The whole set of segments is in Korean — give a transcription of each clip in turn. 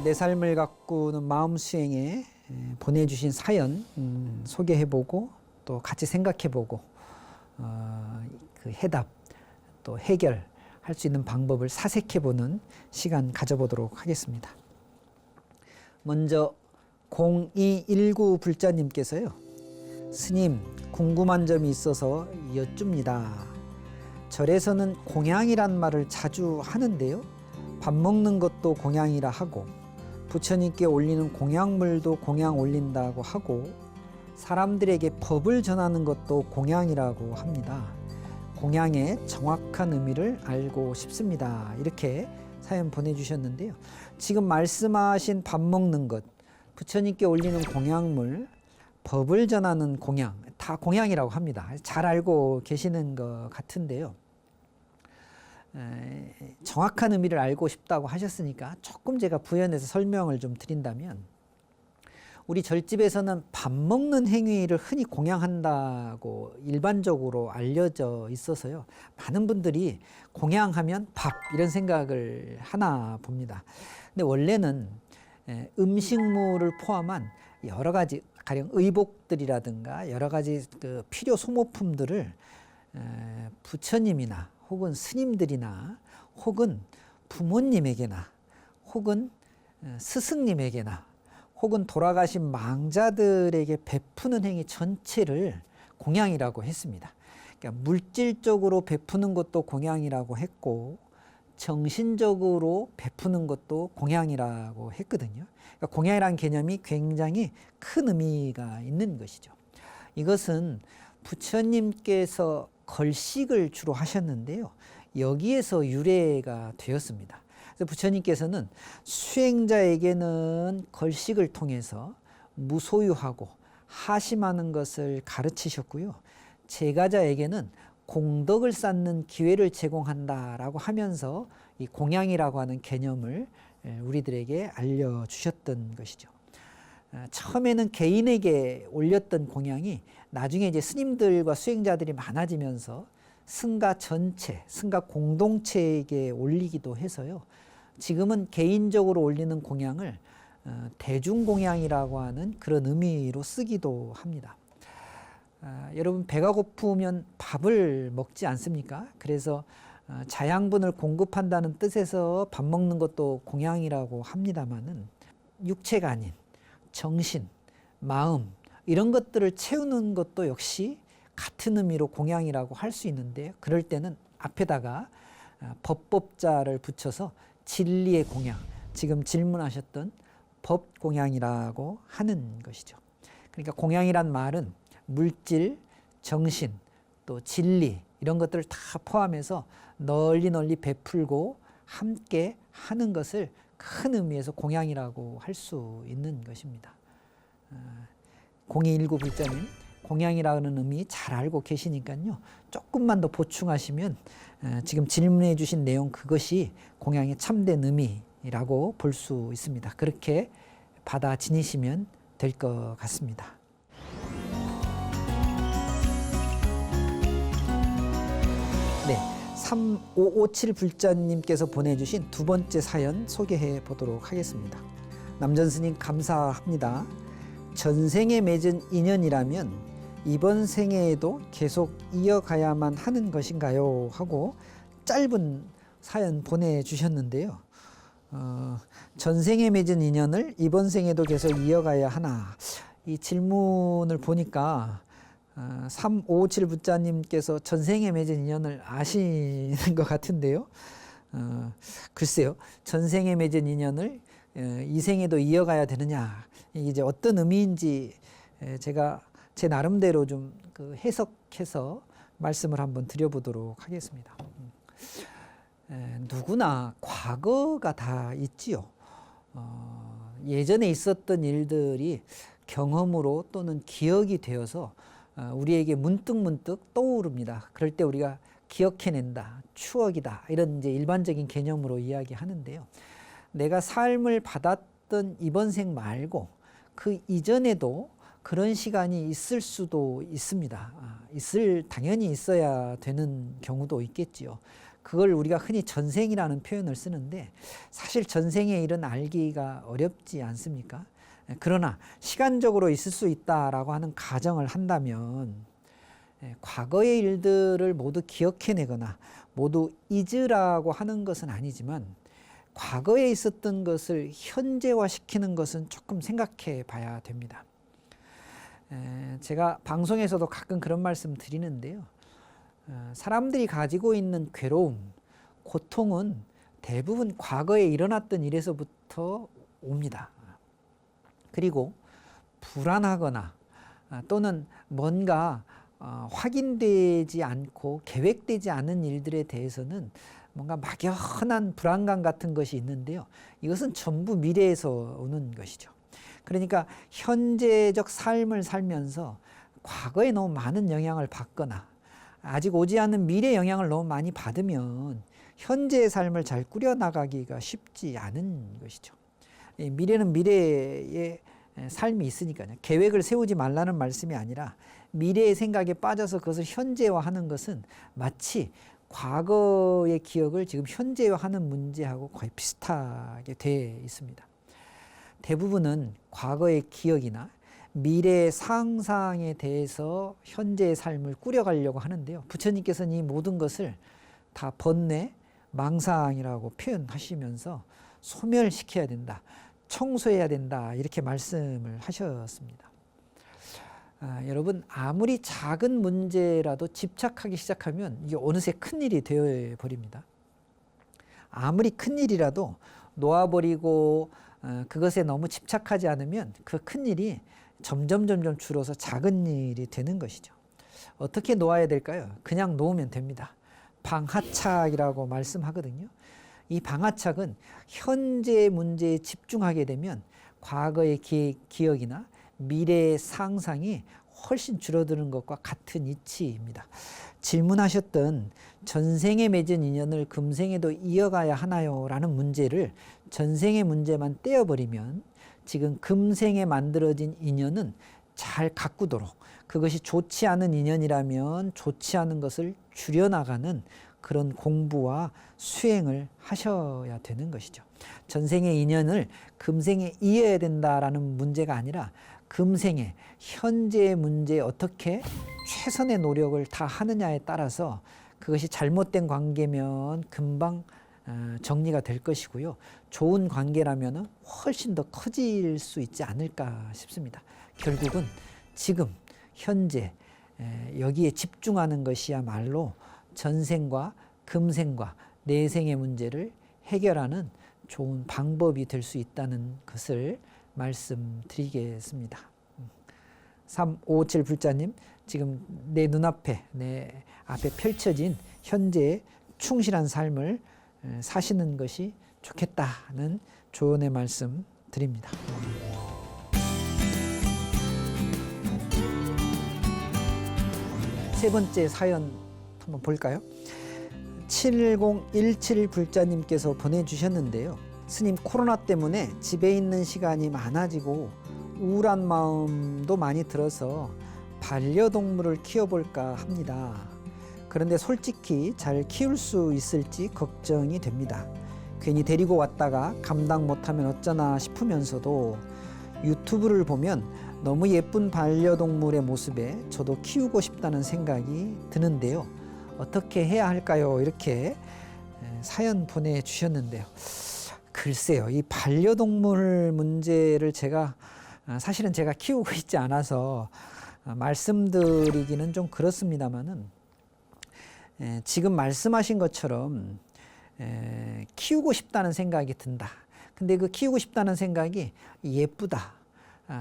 내 삶을 가꾸는 마음 수행에 보내주신 사연 소개해보고 또 같이 생각해보고 그 해답 또 해결할 수 있는 방법을 사색해보는 시간 가져보도록 하겠습니다. 먼저 0219 불자님께서요. 스님, 궁금한 점이 있어서 여쭙니다. 절에서는 공양이란 말을 자주 하는데요. 밥 먹는 것도 공양이라 하고 부처님께 올리는 공양물도 공양 올린다고 하고 사람들에게 법을 전하는 것도 공양이라고 합니다. 공양의 정확한 의미를 알고 싶습니다. 이렇게 사연 보내주셨는데요. 지금 말씀하신 밥 먹는 것, 부처님께 올리는 공양물, 법을 전하는 공양, 다 공양이라고 합니다. 잘 알고 계시는 것 같은데요. 정확한 의미를 알고 싶다고 하셨으니까 조금 제가 부연해서 설명을 좀 드린다면, 우리 절집에서는 밥 먹는 행위를 흔히 공양한다고 일반적으로 알려져 있어서요. 많은 분들이 공양하면 밥 이런 생각을 하나 봅니다. 근데 원래는 음식물을 포함한 여러 가지 가령 의복들이라든가 여러 가지 그 필요 소모품들을 부처님이나 혹은 스님들이나 혹은 부모님에게나 혹은 스승님에게나 혹은 돌아가신 망자들에게 베푸는 행위 전체를 공양이라고 했습니다. 그러니까 물질적으로 베푸는 것도 공양이라고 했고 정신적으로 베푸는 것도 공양이라고 했거든요. 그러니까 공양이라는 개념이 굉장히 큰 의미가 있는 것이죠. 이것은 부처님께서 걸식을 주로 하셨는데요. 여기에서 유래가 되었습니다. 그래서 부처님께서는 수행자에게는 걸식을 통해서 무소유하고 하심하는 것을 가르치셨고요. 제가자에게는 공덕을 쌓는 기회를 제공한다라고 하면서 이 공양이라고 하는 개념을 우리들에게 알려주셨던 것이죠. 처음에는 개인에게 올렸던 공양이 나중에 이제 스님들과 수행자들이 많아지면서 승가 전체, 승가 공동체에게 올리기도 해서요. 지금은 개인적으로 올리는 공양을 대중공양이라고 하는 그런 의미로 쓰기도 합니다. 여러분 배가 고프면 밥을 먹지 않습니까? 그래서 자양분을 공급한다는 뜻에서 밥 먹는 것도 공양이라고 합니다마는 육체가 아닌 정신, 마음 이런 것들을 채우는 것도 역시 같은 의미로 공양이라고 할 수 있는데 그럴 때는 앞에다가 법법자를 붙여서 진리의 공양, 지금 질문하셨던 법 공양이라고 하는 것이죠. 그러니까 공양이란 말은 물질, 정신, 또 진리 이런 것들을 다 포함해서 널리 널리 베풀고 함께 하는 것을 큰 의미에서 공양이라고 할 수 있는 것입니다. 0219 불자님, 공양이라는 의미 잘 알고 계시니까요. 조금만 더 보충하시면 지금 질문해 주신 내용 그것이 공양의 참된 의미라고 볼 수 있습니다. 그렇게 받아 지니시면 될 것 같습니다. 네, 3557 불자님께서 보내주신 두 번째 사연 소개해 보도록 하겠습니다. 남전 스님 감사합니다. 전생에 맺은 인연이라면 이번 생애에도 계속 이어가야만 하는 것인가요? 하고 짧은 사연 보내주셨는데요. 전생에 맺은 인연을 이번 생에도 계속 이어가야 하나? 이 질문을 보니까 3557 부자님께서 전생에 맺은 인연을 아시는 것 같은데요. 글쎄요. 전생에 맺은 인연을 이 생에도 이어가야 되느냐. 이게 이제 어떤 의미인지 제가 제 나름대로 좀 그 해석해서 말씀을 한번 드려보도록 하겠습니다. 누구나 과거가 다 있지요. 예전에 있었던 일들이 경험으로 또는 기억이 되어서 우리에게 문득문득 떠오릅니다. 그럴 때 우리가 기억해낸다, 추억이다 이런 이제 일반적인 개념으로 이야기하는데요. 내가 삶을 받았던 이번 생 말고 그 이전에도 그런 시간이 있을 수도 있습니다. 당연히 있어야 되는 경우도 있겠지요. 그걸 우리가 흔히 전생이라는 표현을 쓰는데 사실 전생의 일은 알기가 어렵지 않습니까? 그러나 시간적으로 있을 수 있다라고 하는 가정을 한다면 과거의 일들을 모두 기억해내거나 모두 잊으라고 하는 것은 아니지만 과거에 있었던 것을 현재화시키는 것은 조금 생각해 봐야 됩니다. 제가 방송에서도 가끔 그런 말씀 드리는데요. 사람들이 가지고 있는 괴로움, 고통은 대부분 과거에 일어났던 일에서부터 옵니다. 그리고 불안하거나 또는 뭔가 확인되지 않고 계획되지 않은 일들에 대해서는 뭔가 막연한 불안감 같은 것이 있는데요. 이것은 전부 미래에서 오는 것이죠. 그러니까 현재적 삶을 살면서 과거에 너무 많은 영향을 받거나 아직 오지 않은 미래 영향을 너무 많이 받으면 현재의 삶을 잘 꾸려나가기가 쉽지 않은 것이죠. 미래는 미래의 삶이 있으니까요. 계획을 세우지 말라는 말씀이 아니라 미래의 생각에 빠져서 그것을 현재화하는 것은 마치 과거의 기억을 지금 현재화하는 문제하고 거의 비슷하게 돼 있습니다. 대부분은 과거의 기억이나 미래의 상상에 대해서 현재의 삶을 꾸려가려고 하는데요. 부처님께서는 이 모든 것을 다 번뇌, 망상이라고 표현하시면서 소멸시켜야 된다, 청소해야 된다 이렇게 말씀을 하셨습니다. 여러분 아무리 작은 문제라도 집착하기 시작하면 이게 어느새 큰일이 되어버립니다. 아무리 큰일이라도 놓아버리고 그것에 너무 집착하지 않으면 그 큰일이 점점 줄어서 작은 일이 되는 것이죠. 어떻게 놓아야 될까요? 그냥 놓으면 됩니다. 방하착이라고 말씀하거든요. 이 방하착은 현재 문제에 집중하게 되면 과거의 기억이나 미래의 상상이 훨씬 줄어드는 것과 같은 이치입니다. 질문하셨던 전생에 맺은 인연을 금생에도 이어가야 하나요? 라는 문제를 전생의 문제만 떼어버리면 지금 금생에 만들어진 인연은 잘 가꾸도록, 그것이 좋지 않은 인연이라면 좋지 않은 것을 줄여나가는 그런 공부와 수행을 하셔야 되는 것이죠. 전생의 인연을 금생에 이어야 된다라는 문제가 아니라 금생에 현재의 문제에 어떻게 최선의 노력을 다 하느냐에 따라서 그것이 잘못된 관계면 금방 정리가 될 것이고요. 좋은 관계라면 훨씬 더 커질 수 있지 않을까 싶습니다. 결국은 지금 현재 여기에 집중하는 것이야말로 전생과 금생과 내생의 문제를 해결하는 좋은 방법이 될 수 있다는 것을 말씀드리겠습니다. 357 불자님, 지금 내 눈앞에 내 앞에 펼쳐진 현재의 충실한 삶을 사시는 것이 좋겠다는 조언의 말씀 드립니다. 세 번째 사연 한번 볼까요? 7017 불자님께서 보내주셨는데요. 스님, 코로나 때문에 집에 있는 시간이 많아지고 우울한 마음도 많이 들어서 반려동물을 키워볼까 합니다. 그런데 솔직히 잘 키울 수 있을지 걱정이 됩니다. 괜히 데리고 왔다가 감당 못하면 어쩌나 싶으면서도 유튜브를 보면 너무 예쁜 반려동물의 모습에 저도 키우고 싶다는 생각이 드는데요. 어떻게 해야 할까요? 이렇게 사연 보내주셨는데요. 글쎄요, 이 반려동물 문제를 사실은 제가 키우고 있지 않아서 말씀드리기는 좀 그렇습니다만은 지금 말씀하신 것처럼 키우고 싶다는 생각이 든다. 근데 그 키우고 싶다는 생각이 예쁘다.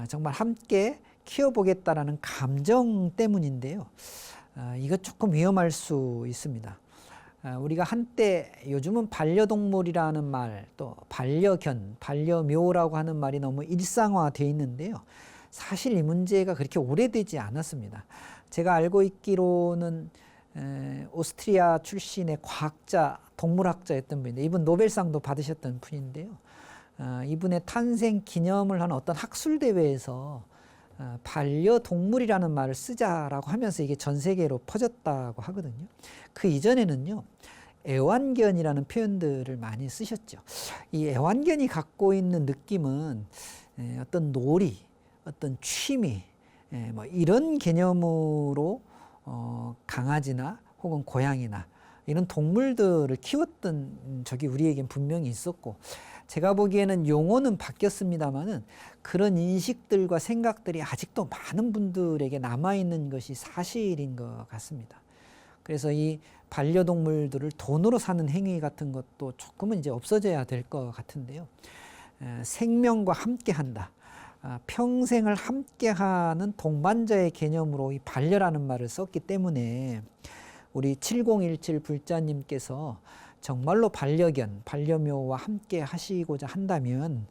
정말 함께 키워보겠다라는 감정 때문인데요. 이거 조금 위험할 수 있습니다. 우리가 한때 요즘은 반려동물이라는 말, 또 반려견, 반려묘라고 하는 말이 너무 일상화되어 있는데요. 사실 이 문제가 그렇게 오래되지 않았습니다. 제가 알고 있기로는 오스트리아 출신의 과학자, 동물학자였던 분인데 이분 노벨상도 받으셨던 분인데요. 이분의 탄생 기념을 하는 어떤 학술대회에서 반려동물이라는 말을 쓰자라고 하면서 이게 전 세계로 퍼졌다고 하거든요. 그 이전에는요, 애완견이라는 표현들을 많이 쓰셨죠. 이 애완견이 갖고 있는 느낌은 어떤 놀이, 어떤 취미, 뭐 이런 개념으로 강아지나 혹은 고양이나 이런 동물들을 키웠던 적이 우리에겐 분명히 있었고, 제가 보기에는 용어는 바뀌었습니다마는 그런 인식들과 생각들이 아직도 많은 분들에게 남아있는 것이 사실인 것 같습니다. 그래서 이 반려동물들을 돈으로 사는 행위 같은 것도 조금은 이제 없어져야 될 것 같은데요. 생명과 함께한다. 평생을 함께하는 동반자의 개념으로 이 반려라는 말을 썼기 때문에 우리 7017 불자님께서 정말로 반려견, 반려묘와 함께 하시고자 한다면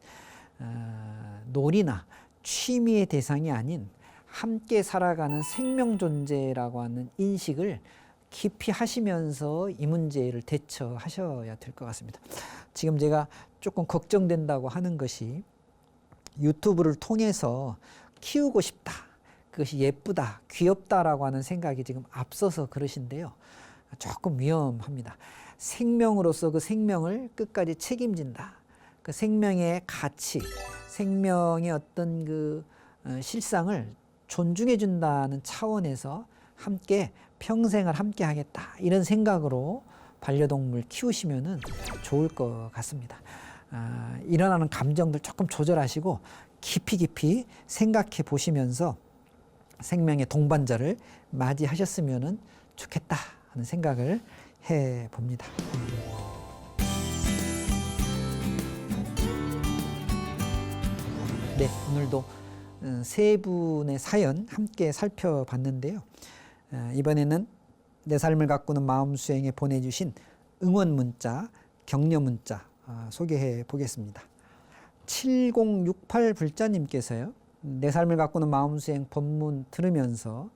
놀이나 취미의 대상이 아닌 함께 살아가는 생명 존재라고 하는 인식을 깊이 하시면서 이 문제를 대처하셔야 될 것 같습니다. 지금 제가 조금 걱정된다고 하는 것이 유튜브를 통해서 키우고 싶다, 그것이 예쁘다, 귀엽다라고 하는 생각이 지금 앞서서 그러신데요. 조금 위험합니다. 생명으로서 그 생명을 끝까지 책임진다. 그 생명의 가치, 생명의 어떤 그 실상을 존중해 준다는 차원에서 함께 평생을 함께 하겠다, 이런 생각으로 반려동물 키우시면은 좋을 것 같습니다. 일어나는 감정들 조금 조절하시고 깊이 생각해 보시면서 생명의 동반자를 맞이하셨으면 좋겠다 하는 생각을 해 봅니다. 네, 오늘도 세 분의 사연 함께 살펴봤는데요. 이번에는 내 삶을 가꾸는 마음 수행에 보내주신 응원 문자, 격려 문자 소개해 보겠습니다. 7068 불자님께서요, 내 삶을 가꾸는 마음 수행 본문 들으면서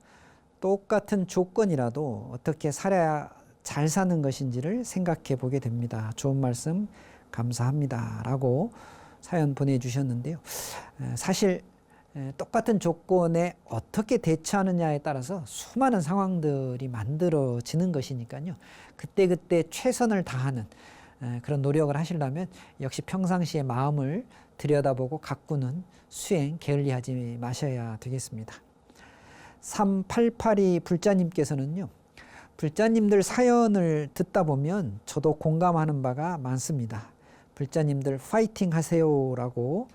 똑같은 조건이라도 어떻게 살아야 잘 사는 것인지를 생각해 보게 됩니다. 좋은 말씀 감사합니다 라고 사연 보내주셨는데요. 사실 똑같은 조건에 어떻게 대처하느냐에 따라서 수많은 상황들이 만들어지는 것이니까요. 그때그때 최선을 다하는 그런 노력을 하시려면 역시 평상시에 마음을 들여다보고 가꾸는 수행 게을리하지 마셔야 되겠습니다. 3882 불자님께서는요, 불자님들 사연을 듣다 보면 저도 공감하는 바가 많습니다. 불자님들 파이팅 하세요라고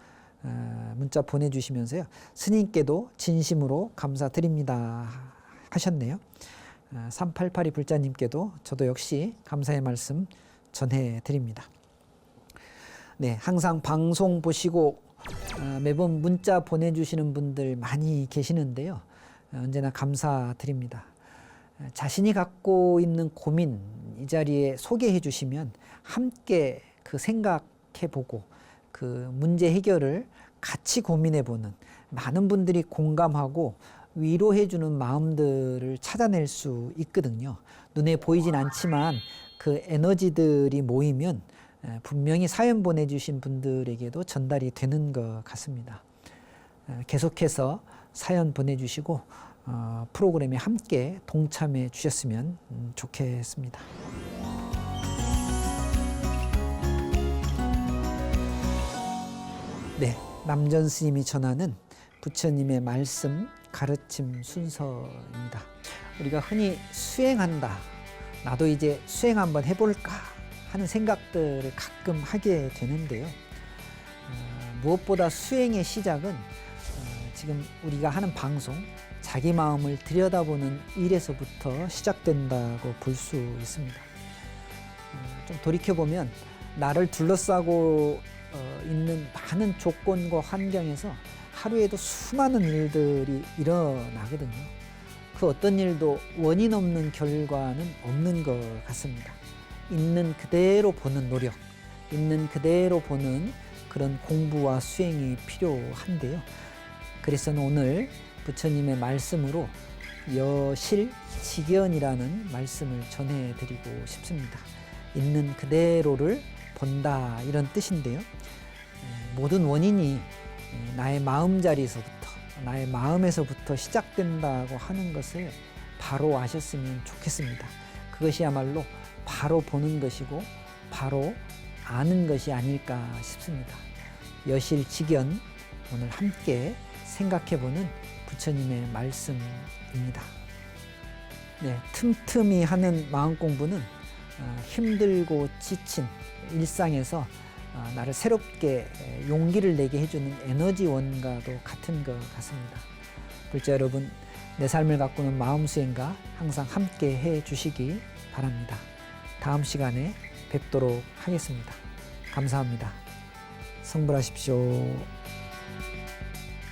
문자 보내주시면서요, 스님께도 진심으로 감사드립니다 하셨네요. 3882 불자님께도 저도 역시 감사의 말씀 전해드립니다. 네, 항상 방송 보시고 매번 문자 보내주시는 분들 많이 계시는데요. 언제나 감사드립니다. 자신이 갖고 있는 고민 이 자리에 소개해 주시면 함께 그 생각해 보고 그 문제 해결을 같이 고민해 보는, 많은 분들이 공감하고 위로해 주는 마음들을 찾아낼 수 있거든요. 눈에 보이진 않지만 그 에너지들이 모이면 분명히 사연 보내주신 분들에게도 전달이 되는 것 같습니다. 계속해서 사연 보내주시고 프로그램에 함께 동참해 주셨으면 좋겠습니다. 네, 남전 스님이 전하는 부처님의 말씀 가르침 순서입니다. 우리가 흔히 수행한다, 나도 이제 수행 한번 해볼까 하는 생각들을 가끔 하게 되는데요. 무엇보다 수행의 시작은 지금 우리가 하는 방송, 자기 마음을 들여다보는 일에서부터 시작된다고 볼 수 있습니다. 좀 돌이켜보면 나를 둘러싸고 있는 많은 조건과 환경에서 하루에도 수많은 일들이 일어나거든요. 그 어떤 일도 원인 없는 결과는 없는 것 같습니다. 있는 그대로 보는 노력, 있는 그대로 보는 그런 공부와 수행이 필요한데요. 그래서 오늘 부처님의 말씀으로 여실직연이라는 말씀을 전해드리고 싶습니다. 있는 그대로를 본다, 이런 뜻인데요. 모든 원인이 나의 마음자리에서부터, 나의 마음에서부터 시작된다고 하는 것을 바로 아셨으면 좋겠습니다. 그것이야말로 바로 보는 것이고 바로 아는 것이 아닐까 싶습니다. 여실직연 오늘 함께 생각해보는 부처님의 말씀입니다. 네, 틈틈이 하는 마음 공부는 힘들고 지친 일상에서 나를 새롭게 용기를 내게 해주는 에너지원과도 같은 것 같습니다. 불자 여러분, 내 삶을 가꾸는 마음 수행과 항상 함께 해 주시기 바랍니다. 다음 시간에 뵙도록 하겠습니다. 감사합니다. 성불하십시오.